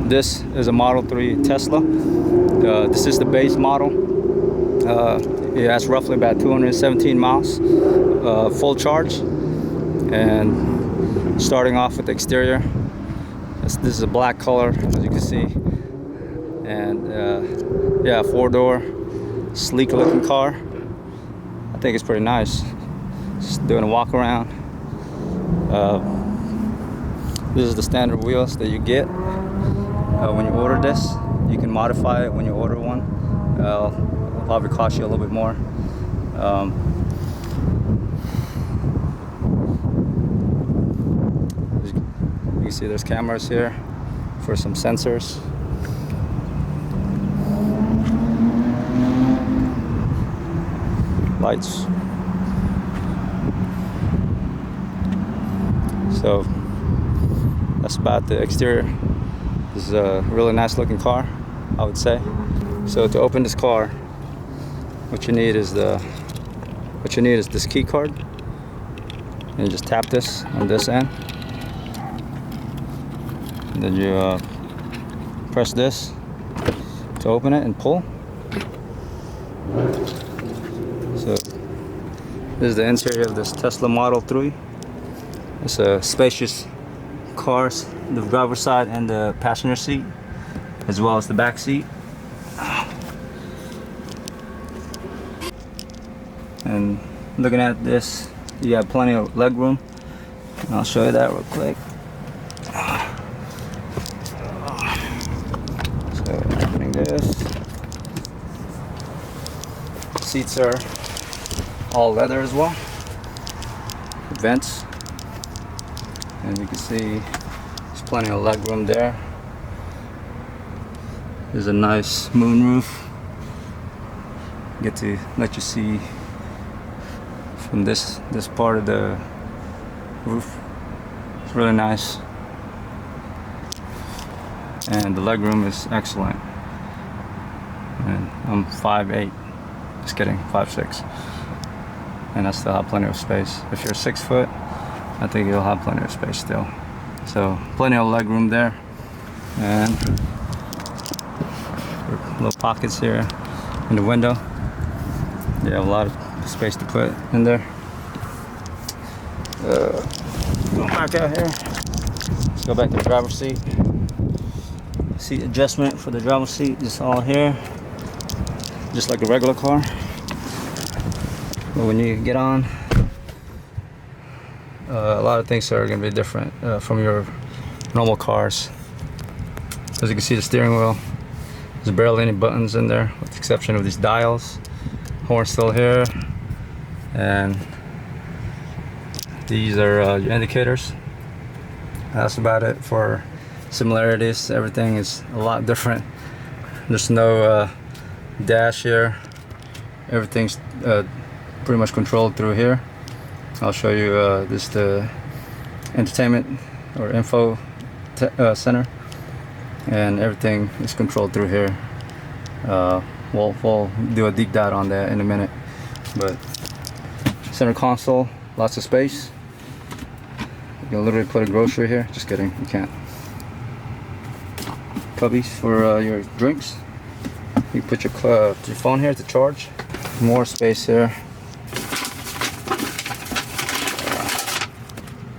This is a Model 3 Tesla. This is the base model. It has roughly about 217 miles, full charge. And starting off with the exterior, this is a black color, as you can see. And yeah, 4-door, sleek looking car. I think it's pretty nice. Just doing a walk around. This is the standard wheels that you get when you order this. You can modify it when you order one. It'll probably cost you a little bit more. You can see there's cameras here for some sensors. Lights. So that's about the exterior. This is a really nice looking car, I would say. So to open this car, what you need is this key card. And you just tap this on this end. And then you press this to open it and pull. So this is the interior of this Tesla Model 3. It's a spacious car, the driver's side and the passenger seat, as well as the back seat. And looking at this, you have plenty of leg room. And I'll show you that real quick. So opening this, seats are all leather as well. Vents, and you can see there's plenty of leg room there. There's a nice moonroof. Get to let you see from this part of the roof. It's really nice, and the leg room is excellent. And I'm 5'8", just kidding, 5'6", and I still have plenty of space. If you're 6 foot, I think you'll have plenty of space still. So plenty of leg room there, and little pockets here in the window. You have a lot of space to put in there. Go back out here. Let's go back to the driver's seat. Seat adjustment for the driver's seat is all here, just like a regular car. But when you get on, a lot of things are going to be different from your normal cars. As you can see, the steering wheel, there's barely any buttons in there, with the exception of these dials. Horn still here, and these are your indicators. That's about it for similarities. Everything is a lot different. There's no dash here. Everything's pretty much controlled through here. I'll show you this the entertainment or info center, and everything is controlled through here. We'll do a deep dive on that in a minute. But center console, lots of space. You can literally put a grocery here. Just kidding, you can't. Cubbies for your drinks. You put your phone here to charge. More space here.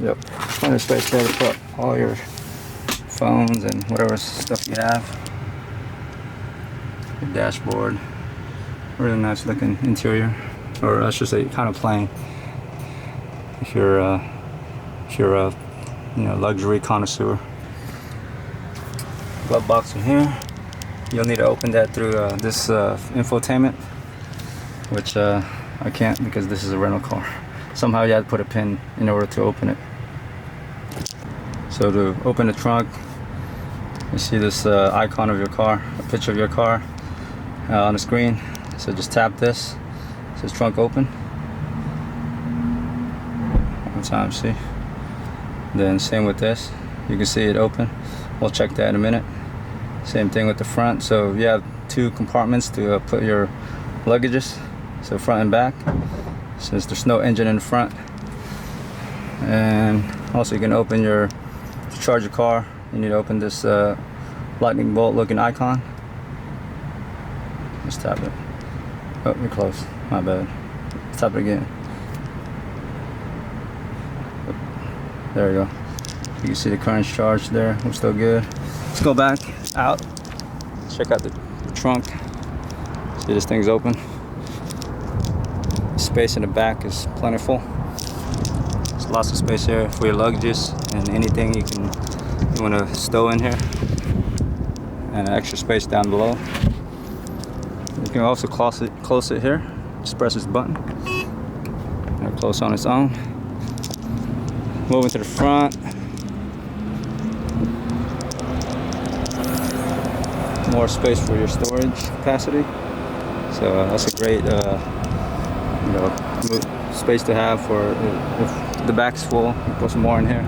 Yep, plenty of space here to put all your phones and whatever stuff you have. Your dashboard, really nice looking interior, or I should say, kind of plain. If you're a luxury connoisseur. Glove box in here. You'll need to open that through this infotainment, which I can't because this is a rental car. Somehow you have to put a pin in order to open it. So to open the trunk, you see this icon of your car, a picture of your car on the screen. So just tap this. It says trunk open. One time, see? Then same with this. You can see it open. We'll check that in a minute. Same thing with the front. So you have two compartments to put your luggages, so front and back, since there's no engine in the front. And also you can open to charge your car, you need to open this lightning bolt looking icon. Let's tap it. Oh, you're close. My bad. Let's tap it again. There we go. You can see the current charge there. We're still good. Let's go back out. Check out the trunk. See, this thing's open. Space in the back is plentiful. There's lots of space here for your luggages and anything you want to stow in here. And extra space down below. You can also close it here. Just press this button. It'll close on its own. Moving to the front. More space for your storage capacity. So that's a great space to have for if the back's full. You put some more in here.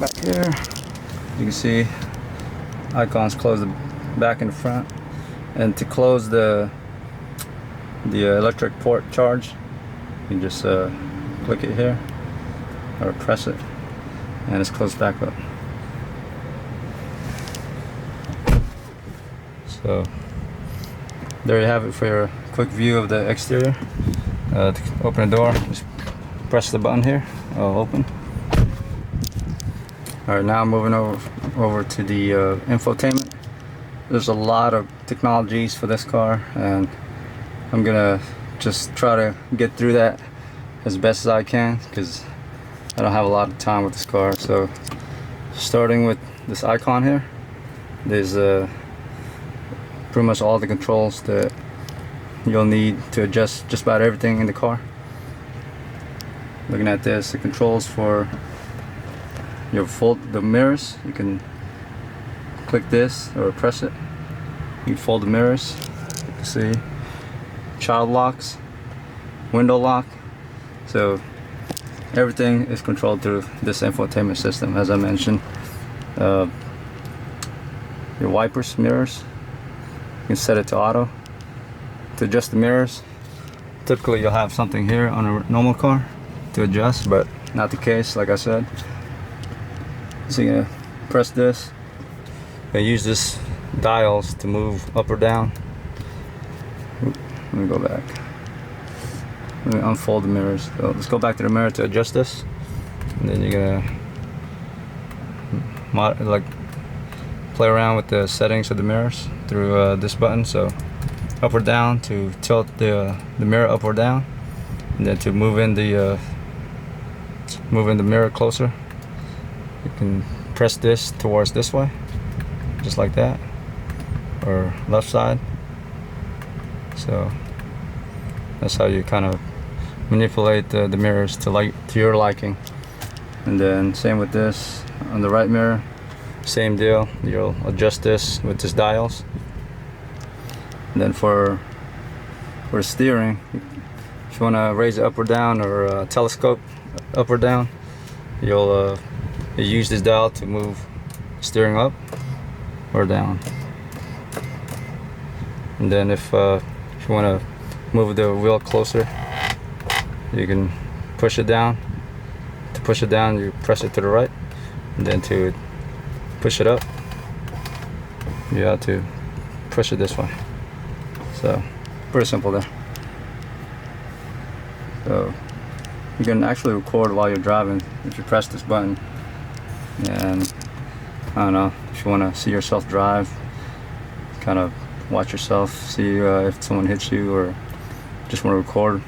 Back here, you can see icons close the back and the front, and to close the electric port charge, you just click it here or press it, and it's closed back up. So there you have it for your quick view of the exterior. To open the door, just press the button here. It'll open. Alright, now moving over to the infotainment. There's a lot of technologies for this car, and I'm gonna just try to get through that as best as I can because I don't have a lot of time with this car. So starting with this icon here, there's pretty much all the controls that you'll need to adjust just about everything in the car. Looking at this, the controls for the mirrors, you can click this or press it. You fold the mirrors. You can see child locks, window lock. So everything is controlled through this infotainment system, as I mentioned. Your wipers, mirrors, you can set it to auto. To adjust the mirrors, typically you'll have something here on a normal car to adjust, but not the case, like I said. So you're gonna press this and use this dials to move up or down. Let me go back. Let me unfold the mirrors. So let's go back to the mirror to adjust this, and then you're gonna play around with the settings of the mirrors through this button. So up or down to tilt the mirror up or down, and then to move in the mirror closer, you can press this towards this way, just like that, or left side. So that's how you kind of manipulate the mirrors to your liking. And then same with this on the right mirror, same deal. You'll adjust this with this dials. And then for steering, if you want to raise it up or down, or telescope up or down, you'll use this dial to move steering up or down. And then if you want to move the wheel closer, you can push it down. To push it down, you press it to the right, and then to push it up, you have to push it this way. So pretty simple there. So you can actually record while you're driving if you press this button. And I don't know, if you want to see yourself drive, kind of watch yourself, see if someone hits you, or just want to record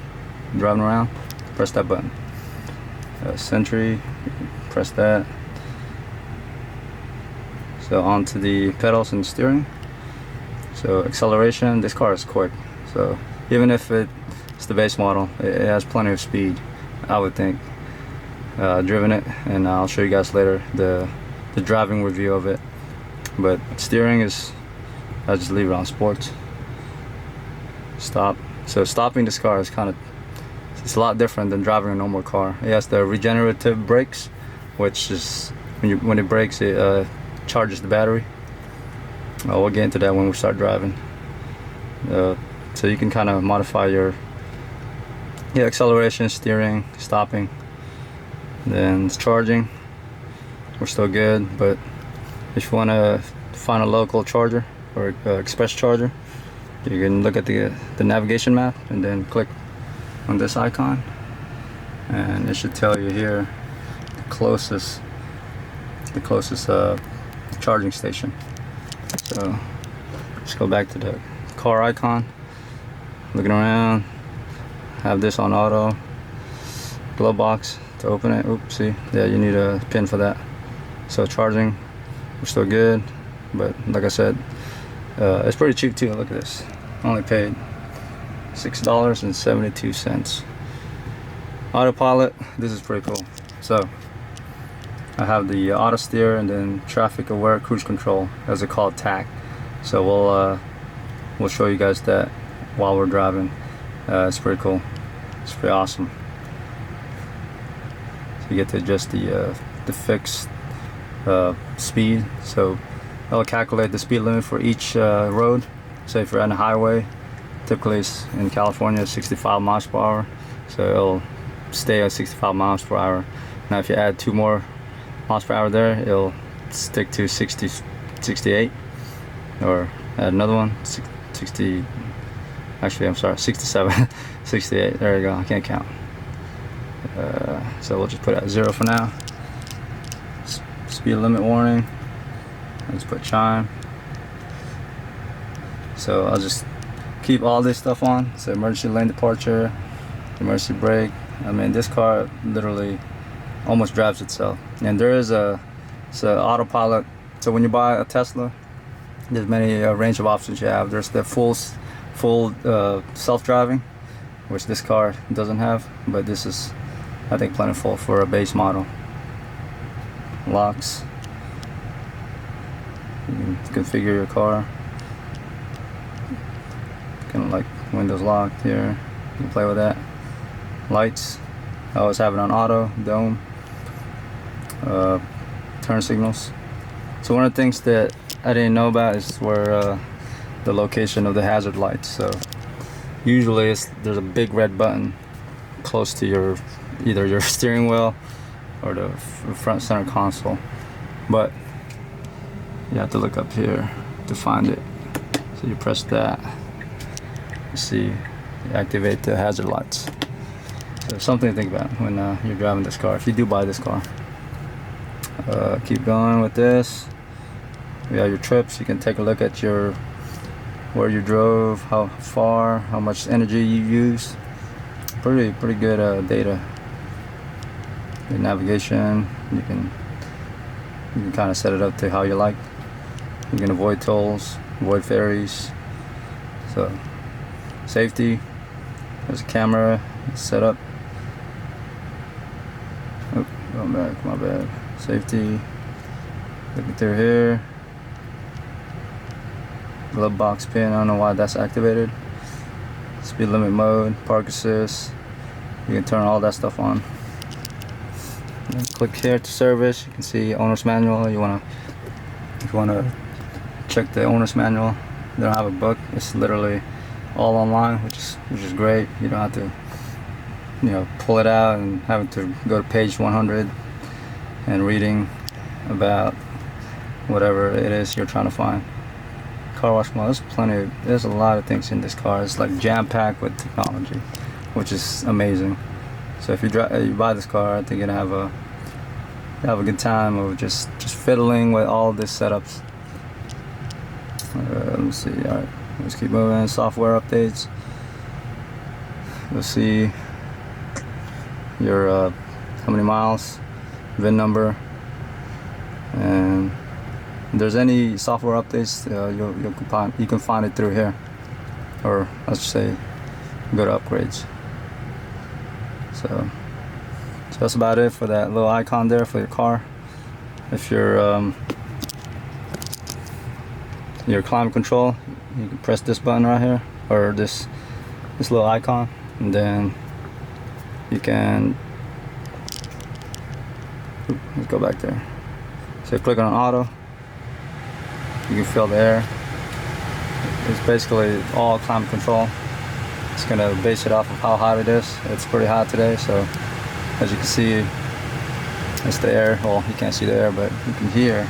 driving around, press that button. Sentry, press that. So onto the pedals and steering. So acceleration, this car is quick. So even if it's the base model, it has plenty of speed, I would think. Driven it, and I'll show you guys later the driving review of it. But steering is, I just leave it on sports. Stop. So stopping this car is it's a lot different than driving a normal car. It has the regenerative brakes, which is when it brakes, it charges the battery. We'll get into that when we start driving. So you can kind of modify your Yeah, acceleration, steering, stopping. Then it's charging. We're still good, but if you want to find a local charger or express charger, you can look at the navigation map and then click on this icon, and it should tell you here the closest charging station. So let's go back to the car icon. Looking around, have this on auto. Glove box to open it. Oops, see, yeah, you need a pin for that. So charging, we're still good, but like I said, it's pretty cheap too. Look at this, only paid $6.72. Autopilot, this is pretty cool. So I have the auto steer and then traffic aware cruise control, as they call it, TAC. So we'll show you guys that while we're driving. It's pretty cool. It's pretty awesome. So you get to adjust the fixed speed. So it'll calculate the speed limit for each road. Say if you're on a highway, typically it's in California 65 miles per hour. So it'll stay at 65 miles per hour. Now if you add 2 more miles per hour there, it'll stick to 68, or add another one, 60. Actually, I'm sorry, 67, 68. There you go. I can't count. So we'll just put it at 0 for now. Speed limit warning. Let's put chime. So I'll just keep all this stuff on. So emergency lane departure, emergency brake. I mean, this car literally almost drives itself. And there is it's a autopilot. So when you buy a Tesla, there's many range of options you have. There's the full self-driving, which this car doesn't have, but this is, I think, plentiful for a base model. Locks. You can configure your car. Kind of like windows locked here. You can play with that. Lights. I always have it on auto. Dome. Turn signals. So one of the things that I didn't know about is where the location of the hazard lights. So usually there's a big red button close to either your steering wheel or the front center console, but you have to look up here to find it. So you press that, you see, you activate the hazard lights. So something to think about when you're driving this car, if you do buy this car. Keep going with this. You have your trips. You can take a look at where you drove, how far, how much energy you use. Pretty good data. Your navigation, you can kind of set it up to how you like. You can avoid tolls, avoid ferries. So safety, there's a camera set up. Oh, going back, my bad. Safety, looking through here. Glove box pin, I don't know why that's activated. Speed limit mode, park assist. You can turn all that stuff on. And click here to service. You can see owner's manual. If you wanna check the owner's manual, they don't have a book. It's literally all online, which is great. You don't have to pull it out and having to go to page 100 and reading about whatever it is you're trying to find. Car wash mode, there's a lot of things in this car. It's like jam-packed with technology, which is amazing. So if you buy this car, I think you're gonna have a good time of just fiddling with all this setups. Let me see. All right, let's keep moving. Software updates. You'll see your how many miles, VIN number, and if there's any software updates, you can find it through here, or let's say go to upgrades. So that's about it for that little icon there for your car. If your climate control, you can press this button right here, or this little icon, and then you can, let's go back there. So click on auto, you can feel the air. It's basically all climate control. It's gonna base it off of how hot it is. It's pretty hot today, so as you can see, it's the air. Well, you can't see the air, but you can hear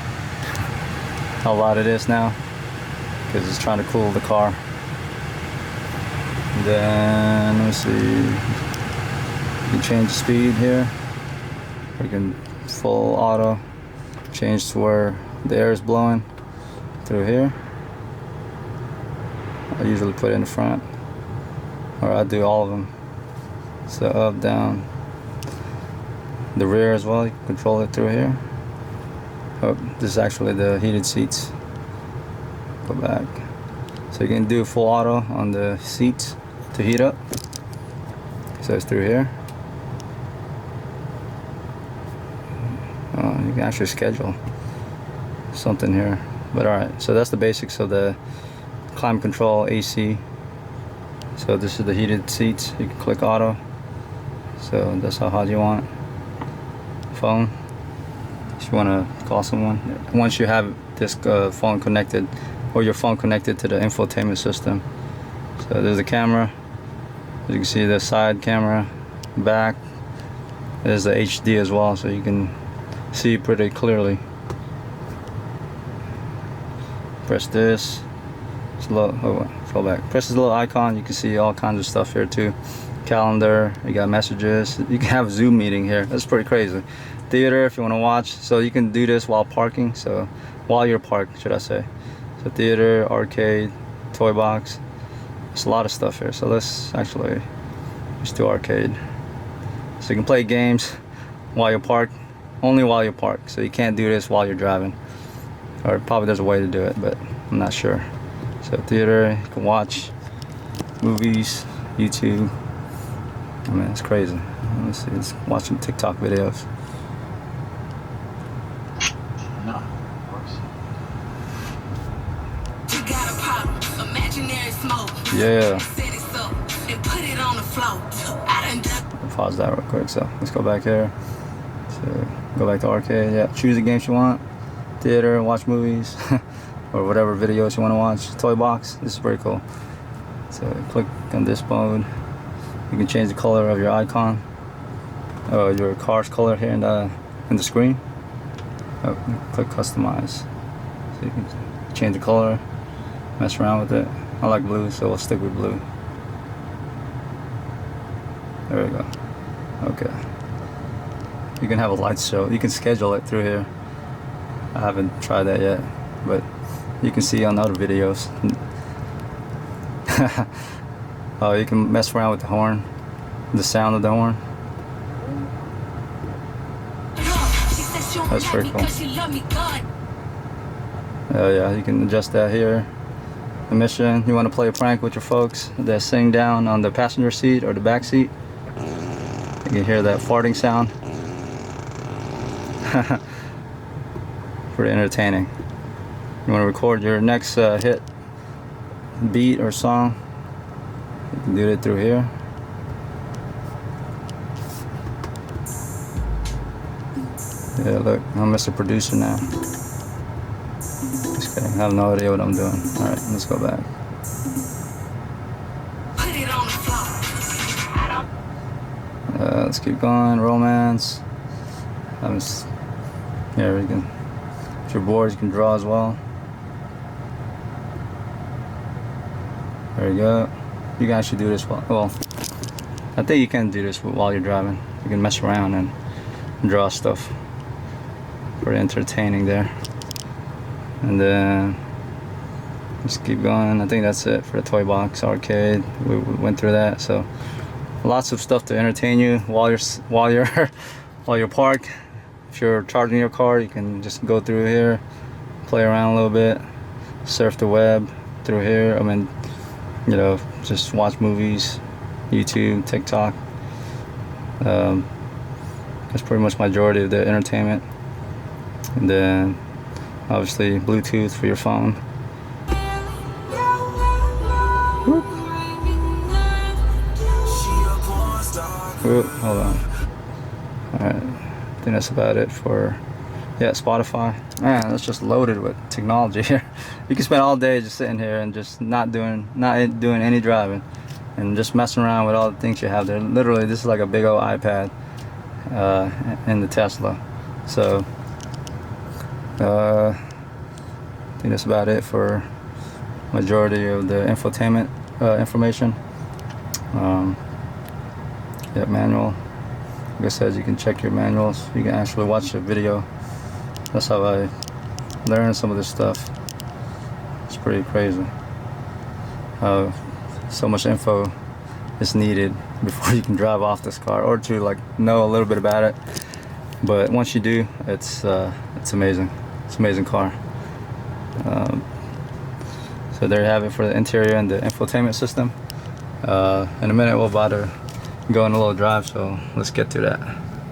how loud it is now because it's trying to cool the car. And then let me see. You can change the speed here. We can full auto, change to where the air is blowing through here. I usually put it in the front, or I do all of them. So up, down, the rear as well. You can control it through here. Oh, this is actually the heated seats. Go back. So you can do full auto on the seats to heat up. So it's through here. You can actually schedule something here. But alright, so that's the basics of the climate control AC. So this is the heated seats. You can click auto. So that's how hot you want. Phone. If you want to call someone. Once you have this phone connected, or your phone connected to the infotainment system. So there's the camera. As you can see, the side camera, back. There's the HD as well, so you can see pretty clearly. Press this. It's a little, go back. Press this little icon. You can see all kinds of stuff here too. Calendar. You got messages. You can have Zoom meeting here. That's pretty crazy. Theater if you want to watch. So you can do this while parking. So while you're parked, should I say? So theater, arcade, toy box. There's a lot of stuff here. So let's do arcade. So you can play games while you're parked. Only while you're parked. So you can't do this while you're driving. Or probably there's a way to do it, but I'm not sure. So theater, you can watch movies, YouTube. I mean, it's crazy. Let me see, it's watching TikTok videos. No, of course. You got a problem, imaginary smoke. Yeah. Set it up and put it on the floor. I done Pause that real quick. So let's go back here. So go back to arcade. Yeah, choose the games you want. Theater, watch movies, or whatever videos you want to watch. Toy box. This is pretty cool. So click on this mode. You can change the color of your icon, your car's color here in the screen. Oh, click customize. So you can change the color, mess around with it. I like blue, so we'll stick with blue. There we go. Okay. You can have a light show. You can schedule it through here. I haven't tried that yet, but you can see on other videos. Oh, you can mess around with the horn, the sound of the horn. That's pretty cool. Oh yeah, you can adjust that here. The mission, you want to play a prank with your folks that sitting down on the passenger seat or the back seat. You can hear that farting sound. Pretty entertaining. You want to record your next hit beat or song, you can do it through here. Yeah, look, I'm Mr. Producer now. Just kidding, I have no idea what I'm doing. Alright, let's go back. put it on the floor. Let's keep going. Romance. Yeah, you can. If you're bored, you can draw as well. There you go. You can actually do this well, I think you can do this while you're driving. You can mess around and draw stuff. Pretty entertaining there. And then let's keep going. I think that's it for the toy box arcade. We went through that. So lots of stuff to entertain you while you're parked. If you're charging your car, you can just go through here, play around a little bit, surf the web through here. I mean, you know, just watch movies, YouTube, TikTok. That's pretty much majority of the entertainment. And then obviously Bluetooth for your phone. Whoop. Whoop, hold on. Alright, I think that's about it for, yeah, Spotify. Man, that's just loaded with technology here. You can spend all day just sitting here and just not doing any driving. and just messing around with all the things you have there. Literally, this is like a big old iPad in the Tesla. So I think that's about it for majority of the infotainment information. Yeah, manual. Like I said, you can check your manuals. You can actually watch the video. That's how I learned some of this stuff. It's pretty crazy how so much info is needed before you can drive off this car, or to like know a little bit about it. But once you do, it's amazing. It's an amazing car. So there you have it for the interior and the infotainment system. In a minute we're about to go on a little drive, so let's get to that.